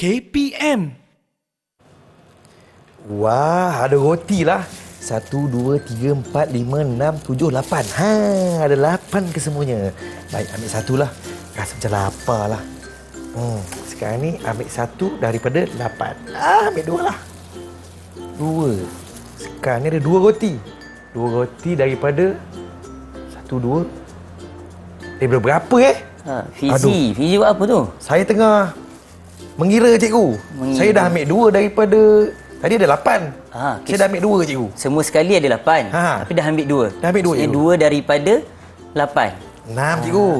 KPM. Wah, ada roti lah. 1, 2, 3, 4, 5, 6, 7, 8. Ada 8 ke semuanya. Baik, ambil satu lah. Rasa macam lapar lah. Sekarang ni ambil satu daripada 8. Ambil dua lah. 2. Sekarang ni ada 2 roti. 2 roti daripada 1, 2. Berapa Fizi buat apa tu? Saya tengah mengira, cikgu. Saya dah ambil 2 daripada... Tadi ada 8. Saya dah ambil 2, cikgu. Semua sekali ada 8. Tapi dah ambil 2. Dah ambil 2, cikgu. 2 daripada 8. 6, cikgu.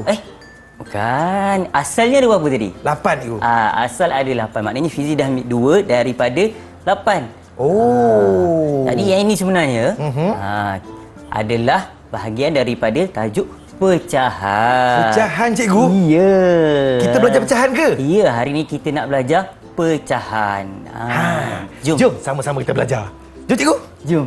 Bukan. Asalnya ada berapa tadi? 8, cikgu. Asal ada 8. Maknanya Fizi dah ambil 2 daripada 8. Jadi yang ini sebenarnya adalah bahagian daripada tajuk pecahan. Pecahan, cikgu? Ya. Kita belajar pecahan ke? Ya, hari ni kita nak belajar pecahan. Jom sama-sama kita belajar. Jom, cikgu. Jom.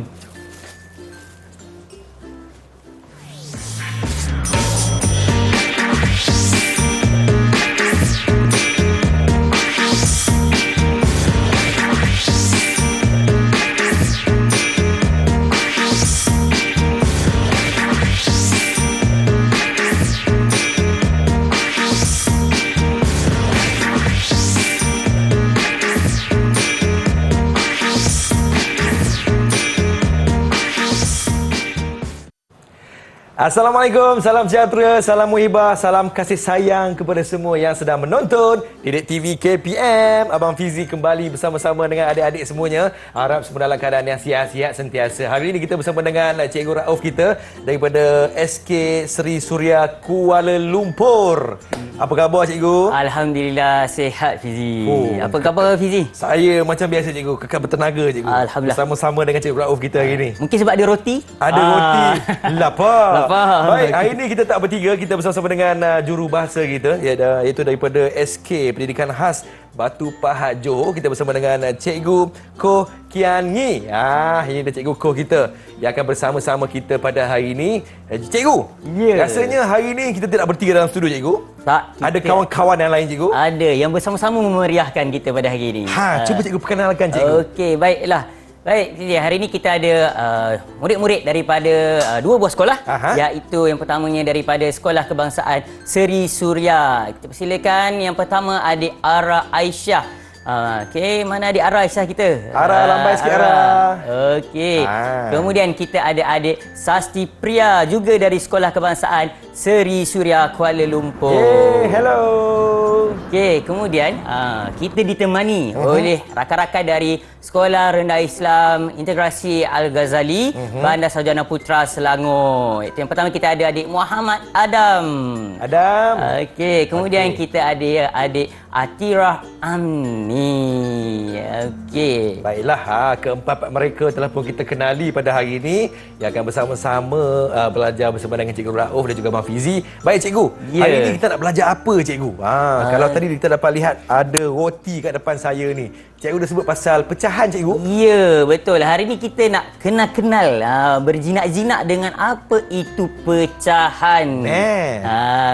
Assalamualaikum, salam sejahtera, salam muhibah, salam kasih sayang kepada semua yang sedang menonton Didik TV KPM. Abang Fizi kembali bersama-sama dengan adik-adik semuanya. Harap semua dalam keadaan yang sihat-sihat sentiasa. Hari ini kita bersama dengan Cikgu Rauf kita daripada SK Seri Suria Kuala Lumpur. Apa khabar, cikgu? Alhamdulillah, sihat Fizi. Apa khabar Fizi? Saya macam biasa, cikgu, kekal bertenaga, cikgu. Alhamdulillah. Bersama-sama dengan Cikgu Rauf kita hari ini. Mungkin sebab ada roti? Ada roti. Lapar. Baik, hari ini kita tak bertiga, kita bersama-sama dengan jurubahasa kita, iaitu daripada SK Pendidikan Khas Batu Pahat Johor. Kita bersama dengan Cikgu Koh Kian Ngi. Ini dia Cikgu Koh kita yang akan bersama-sama kita pada hari ini. Cikgu, rasanya hari ini kita tidak bertiga dalam studio, cikgu. Tak. Ada kawan-kawan yang lain, cikgu? Ada, yang bersama-sama memeriahkan kita pada hari ini. Cuba cikgu perkenalkan, cikgu. Okey, baiklah. Baik, hari ini kita ada murid-murid daripada 2 buah sekolah, iaitu yang pertamanya daripada Sekolah Kebangsaan Seri Suria. Kita persilakan yang pertama adik Ara Aisyah. Okey, mana adik Ara Aisyah kita? Ara, lambai sikit Ara. Okey. Kemudian kita ada adik Sasti Pria juga dari Sekolah Kebangsaan Seri Suria Kuala Lumpur. Hello. Okey, kemudian kita ditemani oleh rakan-rakan dari Sekolah Rendah Islam Integrasi Al-Ghazali, Bandar Sarjana Putra Selangor. Itu yang pertama, kita ada adik Muhammad Adam. Okey, kemudian kita ada adik Atirah Amni. Okey. Baiklah, keempat mereka telah pun kita kenali pada hari ini, yang akan bersama-sama belajar bersama dengan Cikgu Rauf dan juga Abang Fizi. Baik, cikgu. Hari ini kita nak belajar apa, cikgu? Kalau tadi kita dapat lihat ada roti kat depan saya ni. Cikgu dah sebut pasal pecahan, cikgu. Ya, betul. Hari ni kita nak kenal-kenal, berjinak-jinak dengan apa itu pecahan.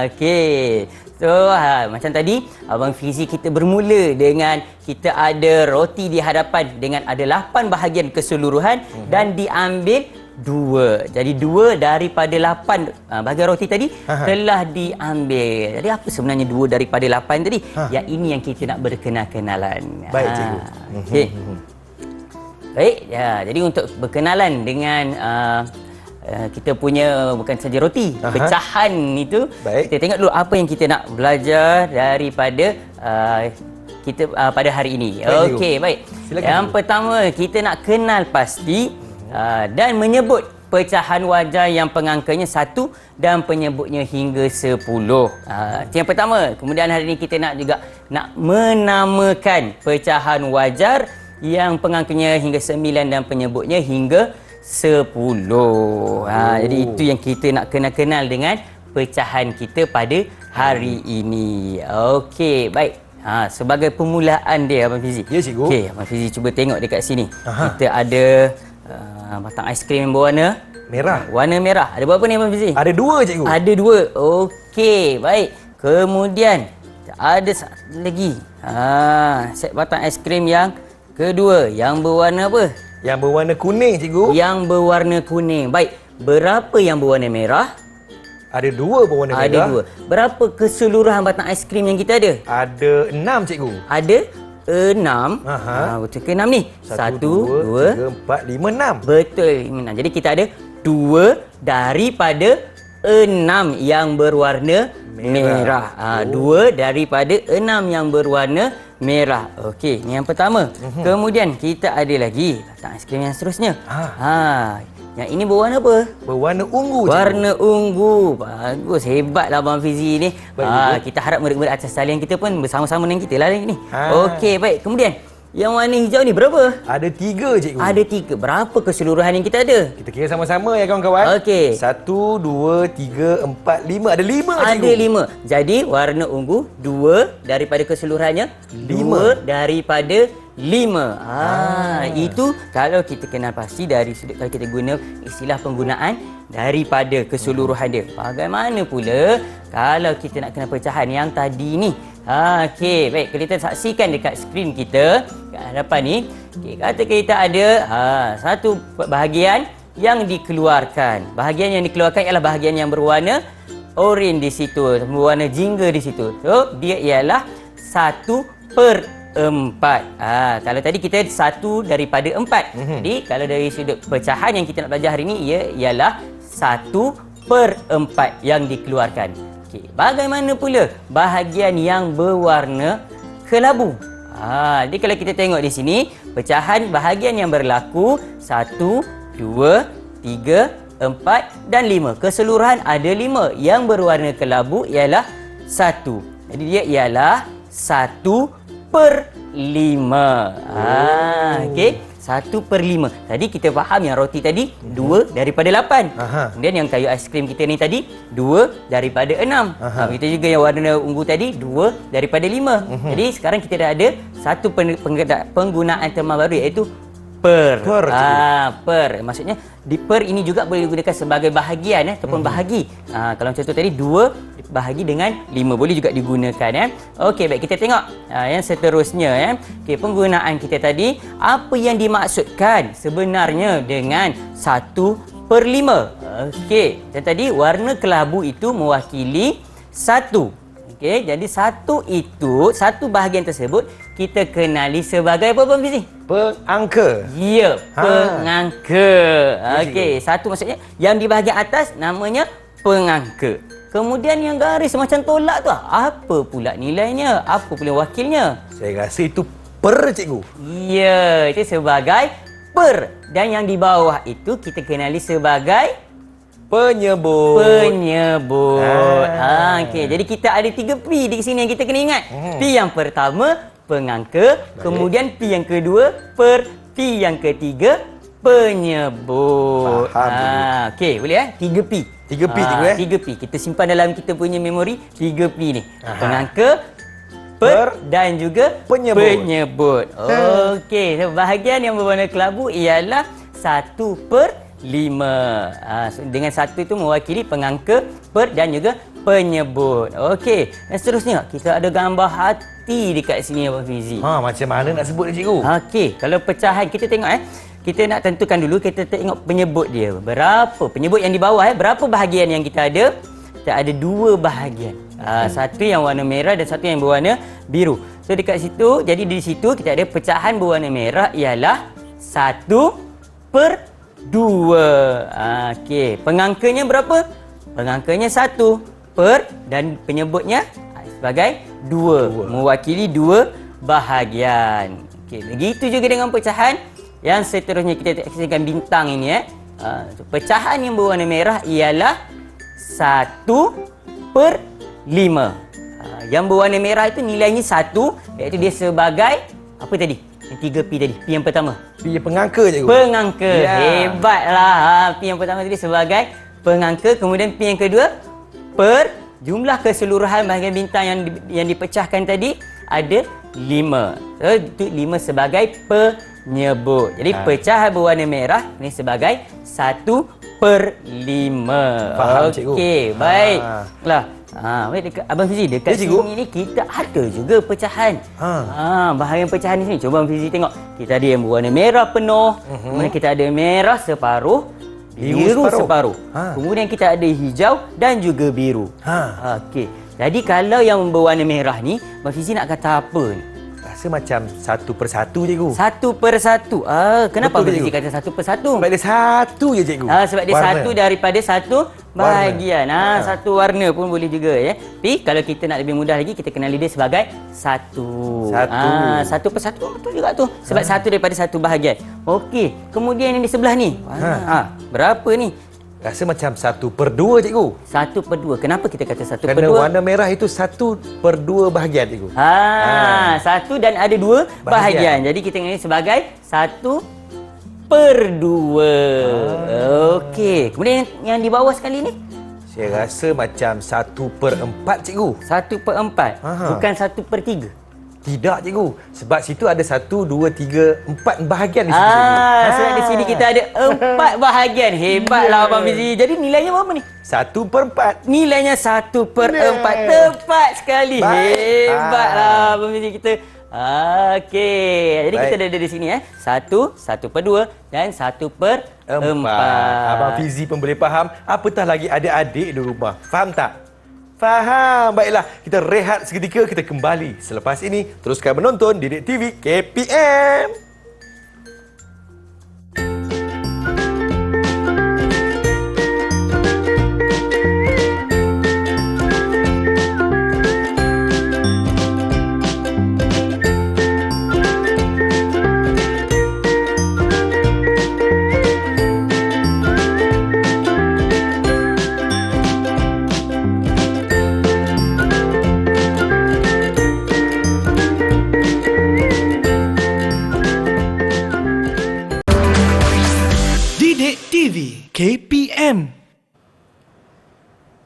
Okey. So, macam tadi, Abang Fizi kita bermula dengan kita ada roti di hadapan dengan ada 8 bahagian keseluruhan dan diambil 2. Jadi 2 daripada 8 bahagian roti tadi telah diambil. Jadi apa sebenarnya 2 daripada 8 tadi? Yang ini yang kita nak berkenal-kenalan. Baik, cikgu. Okey. Baik, jadi untuk berkenalan dengan kita punya bukan saja roti, pecahan itu. Baik. Kita tengok dulu apa yang kita nak belajar daripada kita pada hari ini. Okey, baik. Silakan, yang pertama, kita nak kenal pasti dan menyebut pecahan wajar yang pengangkanya 1 dan penyebutnya hingga 10. Itu yang pertama. Kemudian hari ini kita nak juga nak menamakan pecahan wajar yang pengangkanya hingga 9 dan penyebutnya hingga 10. Jadi itu yang kita nak kenal-kenal dengan pecahan kita pada hari ini. Okey, baik. Sebagai permulaan dia, Abang Fizi. Ya, cikgu. Okey, Abang Fizi cuba tengok dekat sini. Kita ada batang aiskrim yang berwarna merah. Warna merah. Ada berapa ni, Abang Fizi? Ada 2, cikgu. Ada 2. Okey, baik. Kemudian ada satu lagi. Set batang aiskrim yang kedua. Yang berwarna apa? Yang berwarna kuning, cikgu. Yang berwarna kuning. Baik, berapa yang berwarna merah? Ada 2 berwarna merah. Ada 2. Berapa keseluruhan batang aiskrim yang kita ada? Ada 6, cikgu. Ada 6. Betul ke 6 ni? 1, 2, 3, 4, 5, 6. Betul, 6. Jadi kita ada 2 daripada 6 yang berwarna merah. 2 daripada 6 yang berwarna merah. Okey, ni yang pertama. Kemudian kita ada lagi batang aiskrim yang seterusnya. Yang ini berwarna apa? Berwarna ungu, cikgu. Warna ungu. Bagus, hebatlah Abang Fizi ni. Kita harap murid-murid atas talian kita pun bersama-sama dengan kita lah ni. Okey, baik. Kemudian yang warna hijau ni berapa? Ada 3, cikgu. Ada 3. Berapa keseluruhan yang kita ada? Kita kira sama-sama ya kawan-kawan. Okey. 1, 2, 3, 4, 5. Ada 5, cikgu. Ada 5. Jadi warna ungu 2 daripada keseluruhannya, 2 daripada 5. Itu kalau kita kenal pasti dari sudut kalau kita guna istilah penggunaan daripada keseluruhan dia. Bagaimana pula kalau kita nak kena pecahan yang tadi ni? Okey, baik, kita saksikan dekat skrin kita kat hadapan ni. Okey, kata kita ada satu bahagian yang dikeluarkan. Bahagian yang dikeluarkan ialah bahagian yang berwarna oranye di situ, berwarna jingga di situ. So, dia ialah 1/4. Kalau tadi kita 1 daripada 4. Jadi, kalau dari sudut pecahan yang kita nak belajar hari ini, ia ialah 1/4 yang dikeluarkan. Okey, bagaimana pula bahagian yang berwarna kelabu? Jadi kalau kita tengok di sini, pecahan bahagian yang berlaku 1, 2, 3, 4 dan 5. Keseluruhan ada 5. Yang berwarna kelabu ialah 1. Jadi dia ialah 1/5. Okey, 1/5. Tadi kita faham yang roti tadi 2 daripada 8. Kemudian yang kayu aiskrim kita ni tadi 2 daripada 6. Begitu juga yang warna ungu tadi 2 daripada 5. Jadi sekarang kita dah ada satu penggunaan terma baru iaitu per. Per. Maksudnya di per ini juga boleh digunakan sebagai bahagian ataupun bahagi. Kalau contoh tadi 2 bahagi dengan 5 boleh juga digunakan. Okey, baik, kita tengok yang seterusnya. Okey, penggunaan kita tadi, apa yang dimaksudkan sebenarnya dengan 1/5? Okey, dan tadi warna kelabu itu mewakili 1. Okey, jadi 1 itu, satu bahagian tersebut kita kenali sebagai apa, Abang Fizi? Pengangka. Ya, pengangka. Okey, 1 maksudnya yang di bahagian atas namanya pengangka. Kemudian yang garis macam tolak tu, apa pula nilainya? Apa pula wakilnya? Saya rasa itu per, cikgu. Ya, itu sebagai per. Dan yang di bawah itu kita kenali sebagai penyebut. Penyebut. Okey, jadi kita ada 3 P di sini yang kita kena ingat. P yang pertama, pengangka. Kemudian P yang kedua, per. P yang ketiga, penyebut. Okey, boleh 3 P. 3 P, cikgu 3 P. Kita simpan dalam kita punya memori 3 P ni. Pengangka, per dan juga penyebut. Okey, so bahagian yang berwarna kelabu ialah 1/5. Dengan 1 itu mewakili pengangka, per dan juga penyebut. Okey, dan seterusnya kita ada gambar hati dekat sini, Abang Fizi. Macam mana nak sebut ni, cikgu? Okey, kalau pecahan kita tengok kita nak tentukan dulu, kita tengok penyebut dia. Berapa penyebut yang di bawah berapa bahagian yang kita ada? Kita ada 2 bahagian. Satu yang warna merah dan satu yang berwarna biru. So dekat situ, jadi di situ kita ada pecahan berwarna merah ialah 1/2. Okey, pengangkanya berapa? Pengangkanya 1 per dan penyebutnya sebagai 2. Mewakili 2 bahagian. Okey, begitu juga dengan pecahan yang seterusnya kita saksikan bintang ini. Pecahan yang berwarna merah ialah 1/5. Yang berwarna merah itu nilainya 1, iaitu dia sebagai apa tadi? Yang 3 P tadi. P yang pertama. P yang pengangka, cikgu. Pengangka. Hebatlah. P yang pertama tadi sebagai pengangka. Kemudian P yang kedua, per. Jumlah keseluruhan bahagian bintang yang dipecahkan tadi ada 5. So, itu 5 sebagai penyebut. Jadi pecahan berwarna merah ini sebagai 1/5. 1/5. Faham, cikgu. Okey, baik. Lah. Baik dekat Abang Fizi, dekat sini ni kita ada juga pecahan. Bahagian pecahan di sini. Cuba Abang Fizi tengok. Kita ada yang berwarna merah penuh, kemudian kita ada merah separuh, biru separuh. Kemudian kita ada hijau dan juga biru. Okey. Jadi kalau yang berwarna merah ni, Abang Fizi nak kata apa ni? Rasa macam 1/1, cikgu. 1/1. Kenapa Abang Fizi kata 1/1? Sebab dia satu je, cikgu. Sebab dia satu daripada satu bahagian. Satu warna pun boleh juga ya. Tapi kalau kita nak lebih mudah lagi, kita kenali dia sebagai satu. 1/1 betul juga tu. Sebab satu daripada satu bahagian. Okey. Kemudian yang di sebelah ni. Berapa ni? Rasa macam 1/2, cikgu. 1/2. Kenapa kita kata 1/2? Kerana warna merah itu 1/2 bahagian, cikgu. Satu dan ada dua bahagian. Jadi kita kenali sebagai 1/2. Okey. Kemudian yang di bawah sekali ni? Saya rasa macam 1/4, cikgu. 1/4. Bukan 1/3. Tidak, cikgu. Sebab situ ada 1, 2, 3, 4 bahagian di situ, cikgu. Sebab di sini kita ada 4 bahagian. Hebatlah Abang Fizi. Jadi nilainya berapa ni? 1/4. Nilainya 1/4. Tepat sekali. Hebatlah Abang Fizi kita. Okey. Jadi kita ada di sini 1, 1/2 dan 1/4. Abang Fizi pun boleh faham. Apatah lagi adik-adik di rumah. Faham tak? Faham. Baiklah, kita rehat seketika, kita kembali. Selepas ini, teruskan menonton Didik TV KPM. KPM.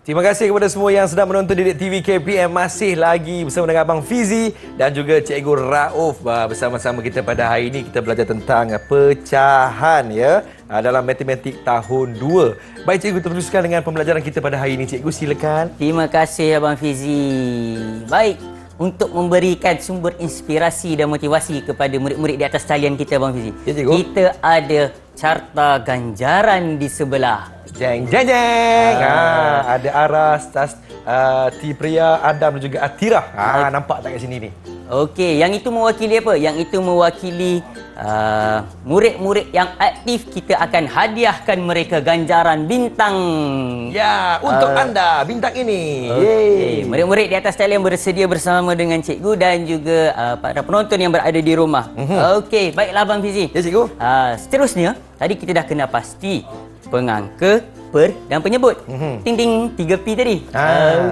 Terima kasih kepada semua yang sedang menonton Didik TV KPM. Masih lagi bersama dengan Abang Fizi dan juga Cikgu Rauf. Bersama-sama kita pada hari ini kita belajar tentang pecahan ya dalam matematik tahun 2. Baik cikgu, teruskan dengan pembelajaran kita pada hari ini. Cikgu silakan. Terima kasih Abang Fizi. Baik, untuk memberikan sumber inspirasi dan motivasi kepada murid-murid di atas talian kita Abang Fizi. Ya, cikgu. Kita ada carta ganjaran di sebelah. Jeng jeng jeng. Ada Aras, Tipria, Adam dan juga Atirah. Nampak tak kat sini ni? Okey, yang itu mewakili apa? Yang itu mewakili murid-murid yang aktif. Kita akan hadiahkan mereka ganjaran bintang. Ya, untuk anda bintang ini. Okay. Murid-murid di atas talian bersedia bersama dengan cikgu dan juga para penonton yang berada di rumah. Okey, baiklah Abang Fizi. Ya cikgu. Seterusnya, tadi kita dah kena pasti pengangka, per dan penyebut. Ting-ting 3P tadi.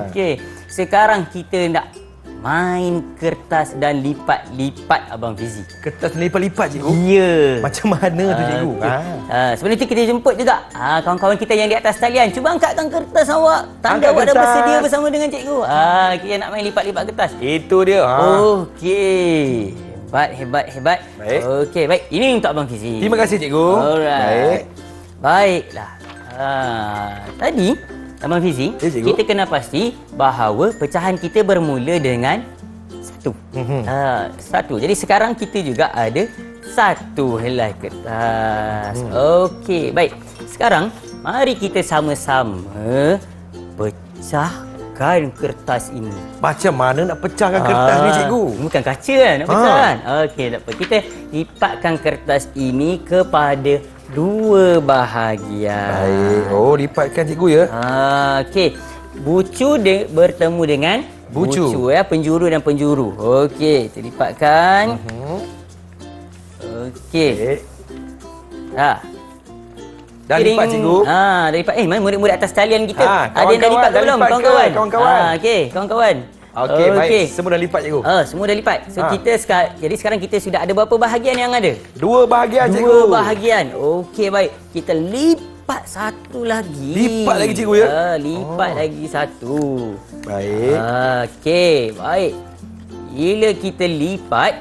Okey. Sekarang kita nak main kertas dan lipat-lipat Abang Fizi. Kertas lipat-lipat cikgu? Ya. Macam mana tu cikgu? Sebelum itu kita jemput juga kawan-kawan kita yang di atas talian. Cuba angkatkan kertas awak. Tanda awak dah bersedia bersama dengan cikgu. Kita nak main lipat-lipat kertas. Itu dia. Okey. Hebat. Baik. Okey, baik. Ini untuk Abang Fizi. Terima kasih cikgu. Alright. Baiklah. Tadi Abang Fizi, kita kena pasti bahawa pecahan kita bermula dengan 1. 1. Jadi sekarang kita juga ada 1 helai kertas. Okey, baik. Sekarang mari kita sama-sama pecahkan kertas ini. Macam mana nak pecahkan kertas ni cikgu? Bukan kaca kan nak pecah kan? Okey, tak apa. Kita lipatkan kertas ini kepada 2 bahagian. Baik. Lipatkan cikgu ya. Okey. Bucu bertemu dengan bucu ya, penjuru dan penjuru. Okey, kita lipatkan. Okey. Dah lipat cikgu. Dah lipat. Mana murid-murid atas talian kita? Ada yang dah kawan-kawan lipat ke belum? Kawan-kawan. Okey, kawan-kawan. Okey, baik. Semua dah lipat cikgu. Semua dah lipat. So jadi sekarang kita sudah ada berapa bahagian yang ada? 2 bahagian cikgu. 2 bahagian. Okey, baik. Kita lipat satu lagi. Lipat lagi cikgu ya? Lipat lagi satu. Baik. Okey, baik. Bila kita lipat,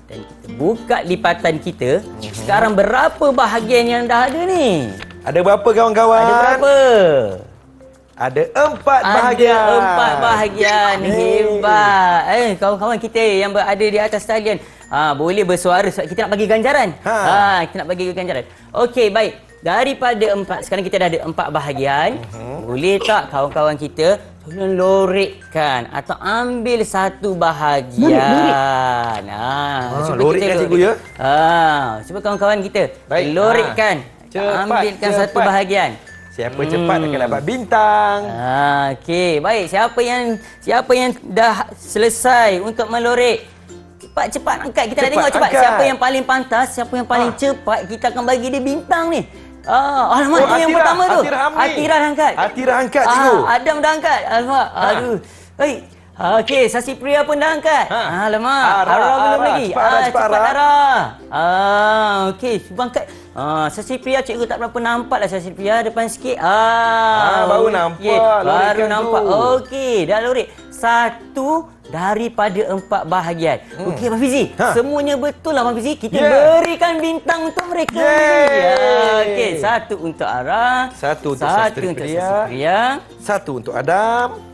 dan kita buka lipatan kita, sekarang berapa bahagian yang dah ada ni? Ada berapa kawan-kawan? Ada berapa? Ada 4 bahagian. Ada 4 bahagian. Hebat. Kawan-kawan kita yang berada di atas talian, boleh bersuara sebab kita nak bagi ganjaran. Kita nak bagi ganjaran. Okey, baik. Daripada 4, sekarang kita dah ada 4 bahagian. Boleh tak kawan-kawan kita tolong lorekkan atau ambil satu bahagian. Lorekkan cikgu ya. Cuba kawan-kawan kita lorekkan. Ambilkan satu bahagian. Siapa cepat akan dapat bintang. Okey, baik. Siapa yang dah selesai untuk melorek? Cepat angkat. Kita nak tengok cepat. Siapa yang paling pantas, siapa yang paling cepat, kita akan bagi dia bintang ni. Alamak, tu yang pertama tu. Atira angkat. Atira angkat, cikgu. Adam dah angkat. Alamak. Aduh. Baik. Okey, Sasi Priya pun dah angkat. Alamak. Ara belum lagi. Cepat Ara. Okey, cuba angkat. Sasi Priya, cikgu tak berapa nampak lah Sasi Priya depan sikit. Baru nampak. Okay, baru nampak. Okey, dah lorek. 1 daripada 4 bahagian. Okey, Abang Fizi. Semuanya betul lah, Abang Fizi. Kita berikan bintang untuk mereka. Okey, 1 untuk Ara. 1 untuk Sasi Priya. 1 untuk Adam.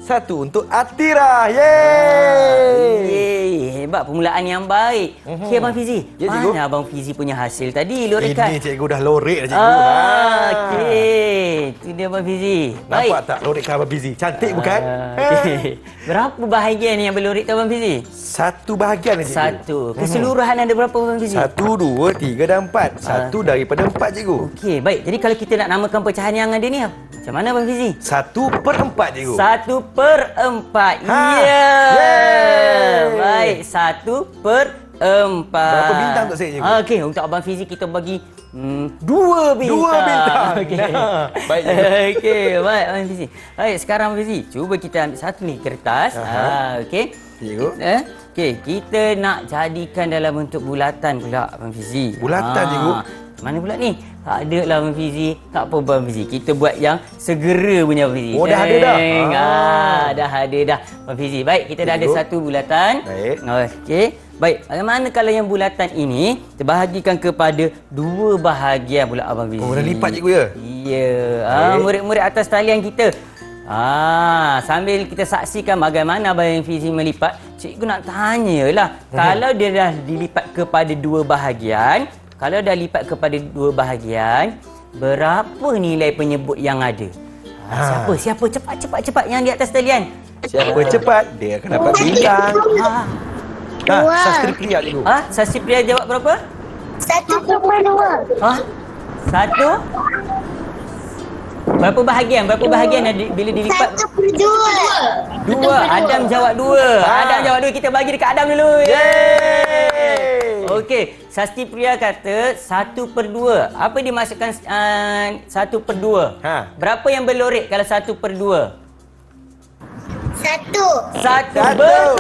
1 untuk Atira. Yeay. Hebat, permulaan yang baik. Okey, Abang Fizi. Mana Abang Fizi punya hasil tadi lorekan? Ini cikgu dah lorek dah, cikgu. Okey. Itu dia Abang Fizi. Nampak tak lorekan Abang Fizi? Cantik bukan? Okay. Berapa bahagian yang berlorek tu Abang Fizi? 1 bahagian, cikgu. 1. Keseluruhan ada berapa Abang Fizi? 1, 2, 3 dan 4. 1 daripada 4, cikgu. Okey, baik. Jadi kalau kita nak namakan pecahan yang ada ni, macam mana Abang Fizi? 1/4, cikgu. 1/4. Ya. Baik, 1/4. Berapa bintang untuk saya, cikgu? Okey, untuk Abang Fizi kita bagi 2 bintang. 2 bintang. Okey. Baik, cikgu. Okey, baik Abang Fizi. Baik, sekarang Abang Fizi, cuba kita ambil satu ni kertas. Okey. Cikgu. Okey, kita nak jadikan dalam bentuk bulatan pula Abang Fizi. Bulatan, cikgu? Mana pula ni? Tak ada lah Abang Fizi. Tak apa Abang Fizi. Kita buat yang segera punya Abang Fizi. Oh, dah ada dah? Dah ada dah Abang Fizi. Baik, kita dah ada satu bulatan. Baik. Okey. Baik, bagaimana kalau yang bulatan ini terbahagikan kepada 2 bahagian pula Abang Fizi? Oh, dah lipat cikgu ya? Ya. Murid-murid atas talian kita. Sambil kita saksikan bagaimana Abang Fizi melipat, cikgu nak tanyalah. Kalau dia dah dilipat kepada 2 bahagian, kalau dah lipat kepada 2 bahagian, berapa nilai penyebut yang ada? Siapa? Cepat yang di atas talian. Siapa cepat, dia akan dapat bintang. Sastri Priya, cikgu. Sastri Priya jawab berapa? 1/2. 1? Berapa bahagian bila dilipat? 1/2. 2. Adam jawab 2. Adam jawab 2. Kita bagi dekat Adam dulu. Yeay. Okey, Sasti Priya kata 1/2. Apa dimaksudkan 1/2? Berapa yang berlorek kalau 1/2? 1. Betul.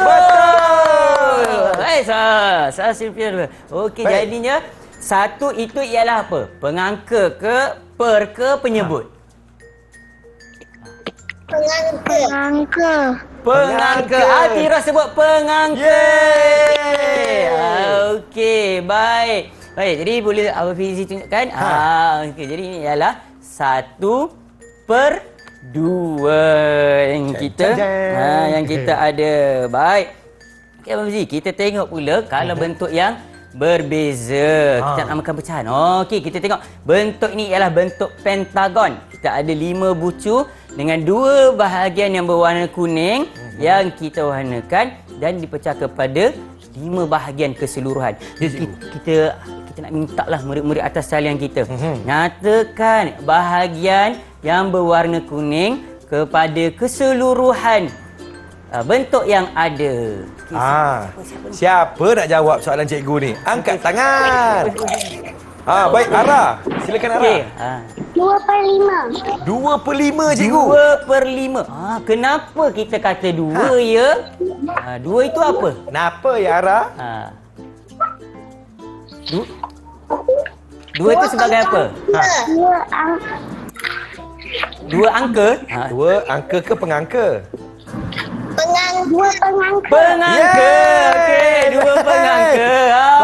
Sasti Priya. Okey, jadinya 1 itu ialah apa? Pengangka ke per ke penyebut? Pengangka. Atira sebut pengangka. Okey, baik. Jadi boleh Abang Fizi tunjukkan? Okey, jadi ini ialah 1/2 yang kita ada. Baik. Okey Abang Fizi, kita tengok pula kalau bentuk yang berbeza. Kita nak namakan pecahan. Okey, kita tengok. Bentuk ini ialah bentuk pentagon. Kita ada 5 bucu dengan 2 bahagian yang berwarna kuning yang kita warnakan dan dipecah kepada 5 bahagian keseluruhan. Kita nak minta lah murid-murid atas talian kita. Nyatakan bahagian yang berwarna kuning kepada keseluruhan bentuk yang ada. Siapa nak jawab soalan cikgu ni? Angkat tangan. Baik, Ara. Silakan Ara. Okey. 2/5. 2/5, cikgu. 2/5. Kenapa kita kata 2 ya? 2 itu apa? Kenapa ya, Ara? 2 itu sebagai apa? 2 angka. 2 angka ke pengangka? Pengangka. Okey, 2 pengangka.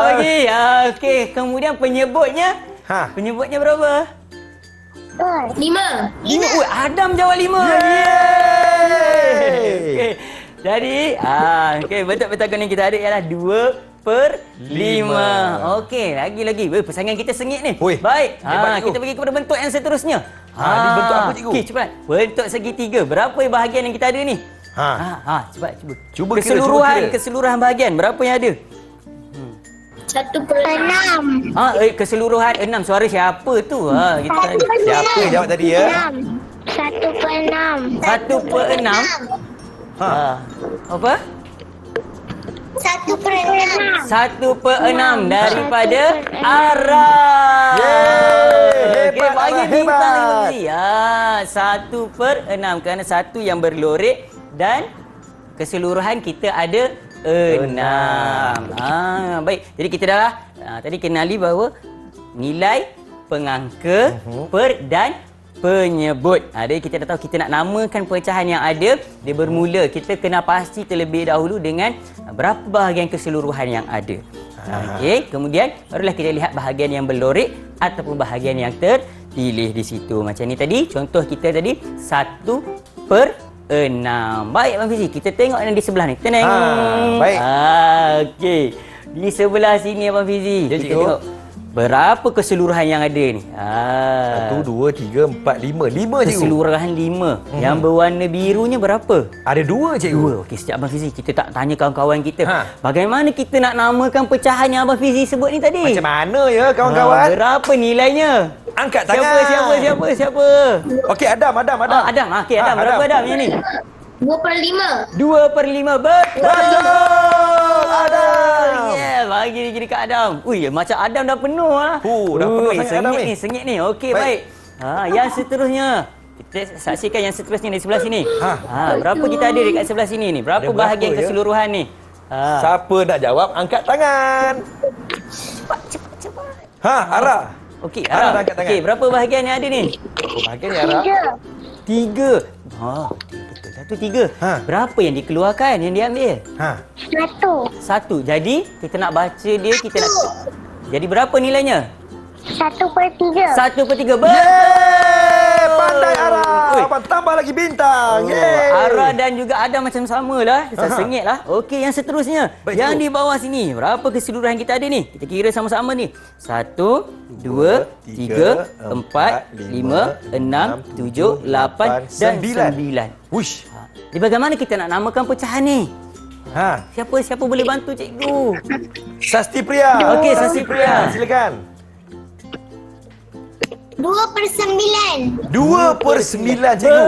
Bagi. Okey, kemudian penyebutnya Ha. Penyebutnya berapa? 5. 5. Oh, Adam jawab 5. Okey. Jadi, okey, betul-betul yang kita ada ialah 2/5. Okey, lagi-lagi. Persaingan kita sengit ni. Oi, baik. hebat, cikgu. Kita pergi kepada bentuk yang seterusnya. Ni bentuk apa, cikgu? Okey, cepat. Bentuk segitiga. Berapa bahagian yang kita ada ni? Cepat cuba. Cuba kira, Keseluruhan bahagian berapa yang ada? 1/6. Keseluruhan 6. Suara siapa tu? Kita Siapa yang jawab tadi ya? 1/6. 1/6. Apa? 1/6. 1/6 daripada Arah. Hebat, bagi Arah, bintang hebat. lagi. 1/6 kerana satu yang berlorek dan keseluruhan kita ada 6. Baik. Jadi kita dah tadi kenali bahawa nilai, pengangka, per dan penyebut. Jadi kita dah tahu kita nak namakan pecahan yang ada. Dia bermula kita kena pasti terlebih dahulu dengan berapa bahagian keseluruhan yang ada. Okey, kemudian barulah kita lihat bahagian yang berlorek ataupun bahagian yang terpilih di situ. Macam ni tadi, contoh kita tadi 1/6. Baik Abang Fizi, kita tengok yang di sebelah ni. Tenang. Baik. Okey. Di sebelah sini Abang Fizi, Ya, kita cikgu. tengok berapa keseluruhan yang ada ni. 1, 2, 3, 4, 5. 5 cikgu. Keseluruhan 5. Yang berwarna birunya berapa? Ada 2 cikgu. Okey, setiap Abang Fizi kita tak tanya kawan-kawan kita. Ha. Bagaimana kita nak namakan pecahan yang Abang Fizi sebut ni tadi? Macam mana ya kawan-kawan? Berapa nilainya? Angkat tangan. Siapa? Okey, Adam. Adam. Okey, Adam. Berapa Adam yang ni? 2/5. 2/5. Betul. Adam. Bagi dia kat Adam. Ui, macam Adam dah penuh lah. Dah penuh sangat Adam ni. Sengit ni. Okey, baik. Yang seterusnya. Kita saksikan yang seterusnya di sebelah sini. Berapa kita ada dekat sebelah sini ni? Berapa Ada berapa bahagian ya? keseluruhan ni? Siapa nak jawab angkat tangan. Cepat. Ara. Okey, Ara Ara. angkat tangan. Okey, berapa bahagian yang ada ni? Berapa bahagian ya Ara? 3. 3. Betul. 1/3. Berapa yang dikeluarkan, yang diambil? 1. 1. Jadi, kita nak baca dia, kita nak... Jadi berapa nilainya? 1/3. 1/3. Betul. Pandai Ara. Ui. Abang tambah lagi bintang. Ara dan juga Adam macam samalah. Sengit lah. Okey, yang seterusnya. Baik, yang cikgu. di bawah sini. Berapa keseluruhan kita ada ni? Kita kira sama-sama ni. 1, 2, 3, 4, 5, 6, 7, 8 dan 9. Wush. Jadi bagaimana kita nak namakan pecahan ni? Siapa boleh bantu cikgu? Sasti Priya. Okey, Sasti Priya. Silakan. 2/9. 2/9 cikgu.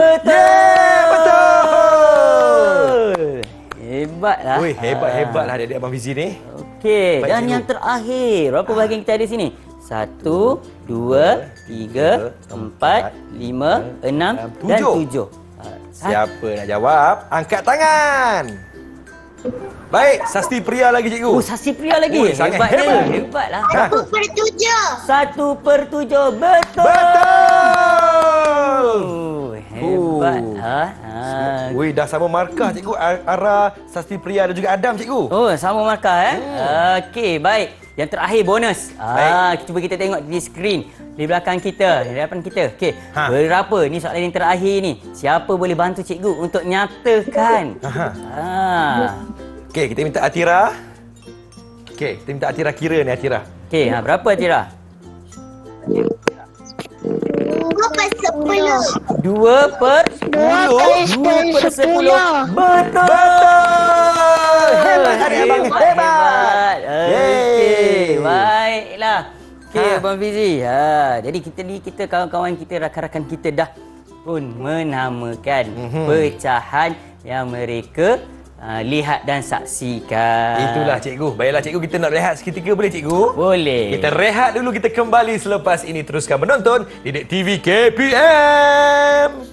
Betul. Hebatlah. Oi, hebat-hebatlah adik-adik Abang Fizi ni. Okey, Baik, dan cikgu. yang terakhir, berapa bahagian kita ada sini? 1, 2, 3, 4, 5, 6 dan 7. Siapa nak jawab? Angkat tangan. Baik, Sasti Priya lagi cikgu. Oh, Sasti Priya lagi. Ui, sangat Hebat dia. hebat. Hebatlah. 1/7. 1/7. Betul. Betul. Hebat. Wih, dah sama markah cikgu. Ara, Sasti Priya dan juga Adam cikgu. Oh, sama markah Okey, baik. Yang terakhir bonus. Cuba kita tengok di skrin di belakang kita, di hadapan kita. Okey. Berapa ni soalan yang terakhir ni? Siapa boleh bantu cikgu untuk nyatakan? Okey, kita minta Atira. Okey, kita minta Atira kira ni Atira. Okey, berapa Atira? 2/10. 2/10. Betul. Hebat hari abang, hebat. Okey, baiklah. Okey, Abang Fizi. Jadi kita kawan-kawan kita, rakan-rakan kita dah pun menamakan pecahan yang mereka lihat dan saksikan. Itulah cikgu. Baiklah cikgu, kita nak rehat seketika boleh cikgu? Boleh. Kita rehat dulu, kita kembali selepas ini teruskan menonton Didik TV KPM.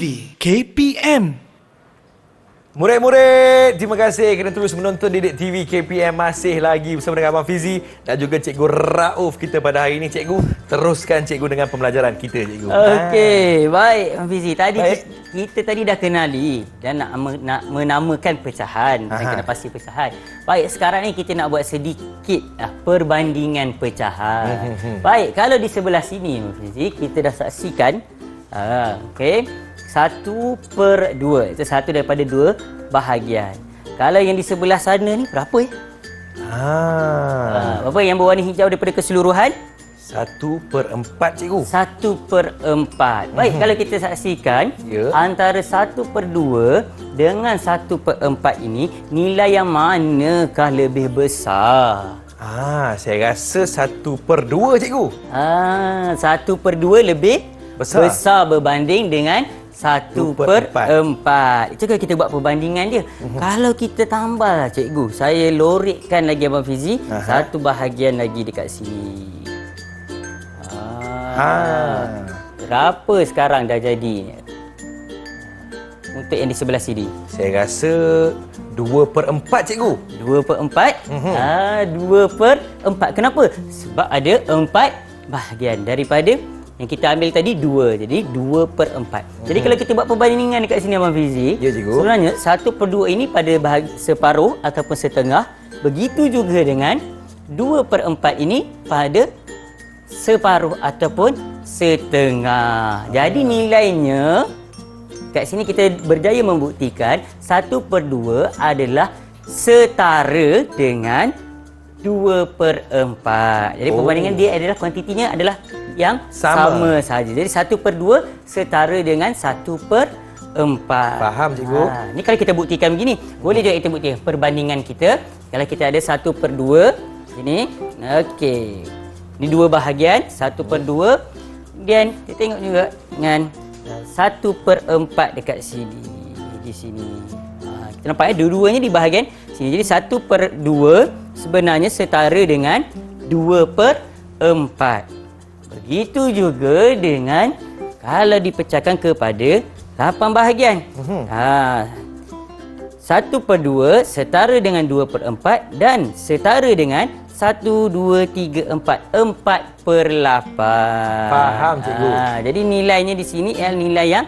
TV KPM. Murid-murid, terima kasih kerana terus menonton Didik TV KPM. Masih lagi bersama dengan Abang Fizi dan juga Cikgu Rauf kita pada hari ini. Cikgu, teruskan cikgu dengan pembelajaran kita, cikgu. Okey, baik Abang Fizi. Tadi Baik. kita tadi dah kenali dan nak menamakan pecahan dan kena pasti pecahan. Baik, sekarang ni kita nak buat sedikit perbandingan pecahan. Baik, kalau di sebelah sini Abang Fizi, kita dah saksikan okey. 1/2. Itu satu daripada 2 bahagian. Kalau yang di sebelah sana ni berapa ya? Berapa yang berwarna hijau daripada keseluruhan? 1/4, cikgu. 1/4. Baik, kalau kita saksikan antara 1/2 dengan 1/4 ini, nilai yang manakah lebih besar? Saya rasa 1/2, cikgu. 1/2 lebih besar berbanding dengan 1/4. Itu kalau kita buat perbandingan dia. Kalau kita tambah cikgu, saya lorekkan lagi Abang Fizi, satu bahagian lagi dekat sini. Berapa sekarang dah jadi untuk yang di sebelah sini? Saya rasa 2/4, cikgu. 2/4? 2/4. Kenapa? Sebab ada 4 bahagian daripada yang kita ambil tadi 2. Jadi 2/4. Jadi kalau kita buat perbandingan dekat sini Abang Fizi, sebenarnya 1/2 ini pada separuh ataupun setengah. Begitu juga dengan 2/4 ini pada separuh ataupun setengah. Jadi nilainya kat sini kita berjaya membuktikan 1/2 adalah setara dengan 2/4. Jadi perbandingan dia adalah kuantitinya adalah yang sama saja. Jadi 1/2 setara dengan 1/4. Faham, cikgu? Ni kalau kita buktikan begini, boleh juga kita buktikan perbandingan kita. Kalau kita ada 1/2 ini, okey. Ni 2 bahagian, 1/2. Kemudian kita tengok juga dengan 1/4 dekat sini. Di sini. Kita nampak dua-duanya di bahagian sini. Jadi 1/2 sebenarnya setara dengan 2/4. Begitu juga dengan kalau dipecahkan kepada 8 bahagian. 1/2 setara dengan 2/4 dan setara dengan 1, 2, 3, 4. 4/8. Faham, cikgu. Jadi nilainya di sini ialah nilai yang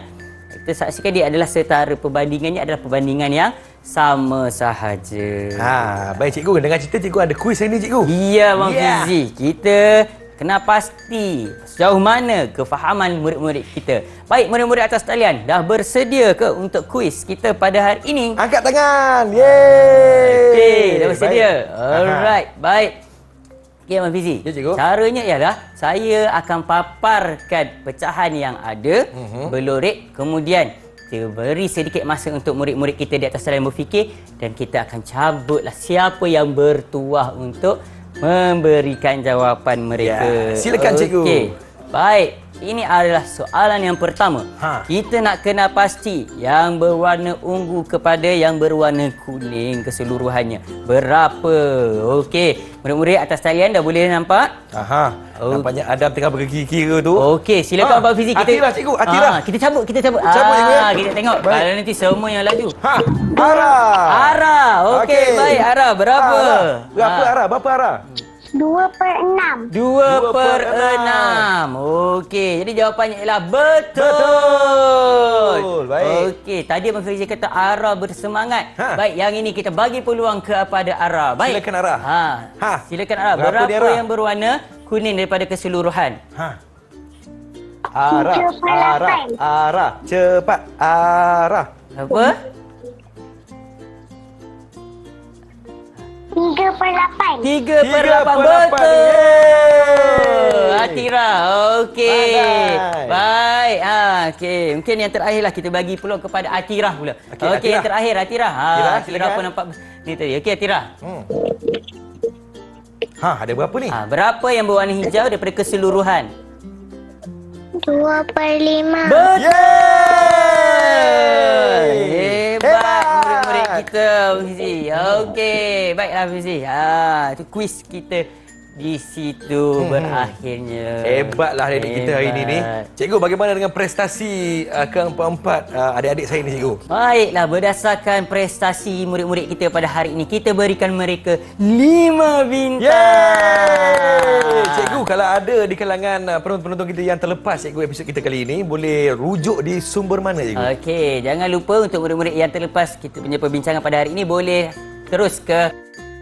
kita saksikan dia adalah setara. Perbandingannya adalah perbandingan yang sama sahaja. Baik, cikgu. Dengan cerita cikgu ada kuis hari ni, cikgu. Ya, Abang Fizi. Kita kena pasti sejauh mana kefahaman murid-murid kita. Baik, murid-murid atas talian, dah bersedia ke untuk kuis kita pada hari ini? Angkat tangan. Yeay. Okey, dah bersedia. Alright, baik. Okey, Abang Fizi. Ya, cikgu. Caranya ialah saya akan paparkan pecahan yang ada, berlorek, kemudian kita beri sedikit masa untuk murid-murid kita di atas talian berfikir dan kita akan cabutlah siapa yang bertuah untuk memberikan jawapan mereka. Silakan, cikgu. Okey. Baik, ini adalah soalan yang pertama. Kita nak kena pasti yang berwarna ungu kepada yang berwarna kuning keseluruhannya. Berapa? Okey, murid-murid atas talian dah boleh nampak? Nampaknya Adam tengah berkira-kira tu. Okey, silakan Abang Fizi. Atirah, cikgu. Atirah. Kita cabut. Cabut, cikgu. Kita tengok. Kalau nanti semua yang laju. Ara. Okey, baik. Ara, berapa? Berapa Ara? Berapa Ara? 2/6. 2/6. Okey, jadi jawapannya ialah betul. Baik. Okey, tadi Abang Fizi kata Ara bersemangat. Baik, yang ini kita bagi peluang kepada Ara. Baik. Silakan Ara. Silakan Ara. Berapa dia, Berapa Ara? yang berwarna kuning daripada keseluruhan? Ara. 3/8. Ara. Cepat. Ara. Berapa? 3/8. 3/8. Betul. Atira. Okey. Baik. Okey. Mungkin yang terakhirlah kita bagi peluang kepada Atira pula. Okey, yang terakhir Atira. Atira pun nampak ni tadi. Okey, Atira. Ada berapa ni? Berapa yang berwarna hijau daripada keseluruhan? 2/5. Hebat murid-murid kita, Fizi. Okey, baiklah Fizi. Itu kuis kita Di situ berakhirnya. Hebatlah adik kita hari ini ni. Cikgu, bagaimana dengan prestasi keempat-empat adik-adik saya ni, cikgu? Baiklah, berdasarkan prestasi murid-murid kita pada hari ini, kita berikan mereka 5 bintang. Yeay! Cikgu, kalau ada di kalangan penonton-penonton kita yang terlepas, cikgu, episod kita kali ini, boleh rujuk di sumber mana, cikgu? Okey, jangan lupa untuk murid-murid yang terlepas kita punya perbincangan pada hari ini, boleh terus ke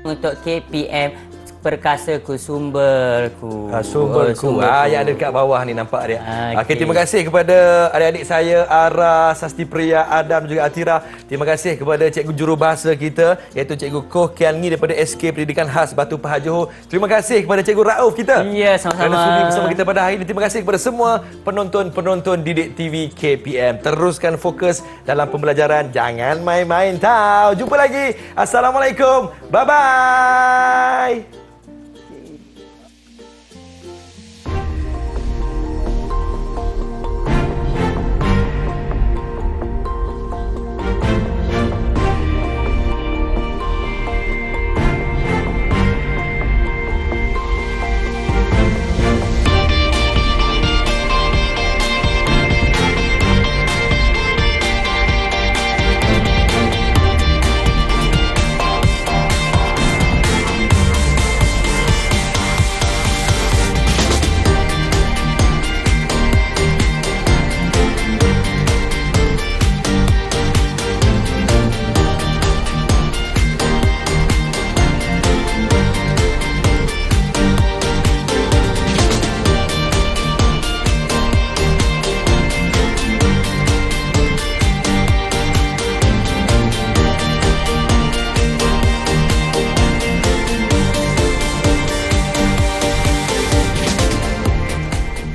untuk KPM Perkasaku, sumberku. Sumberku. Yang ada dekat bawah ni, nampak dia. Okey, terima kasih kepada adik-adik saya, Ara, Sasti Priya, Adam juga Atira. Terima kasih kepada cikgu jurubahasa kita, iaitu cikgu Koh Kian Ngi daripada SK Pendidikan Khas Batu Pahat Johor. Terima kasih kepada cikgu Rauf kita. Ya, sama-sama. Kerana sudi bersama kita pada hari ini. Terima kasih kepada semua penonton-penonton Didik TV KPM. Teruskan fokus dalam pembelajaran. Jangan main-main tau. Jumpa lagi. Assalamualaikum. Bye-bye.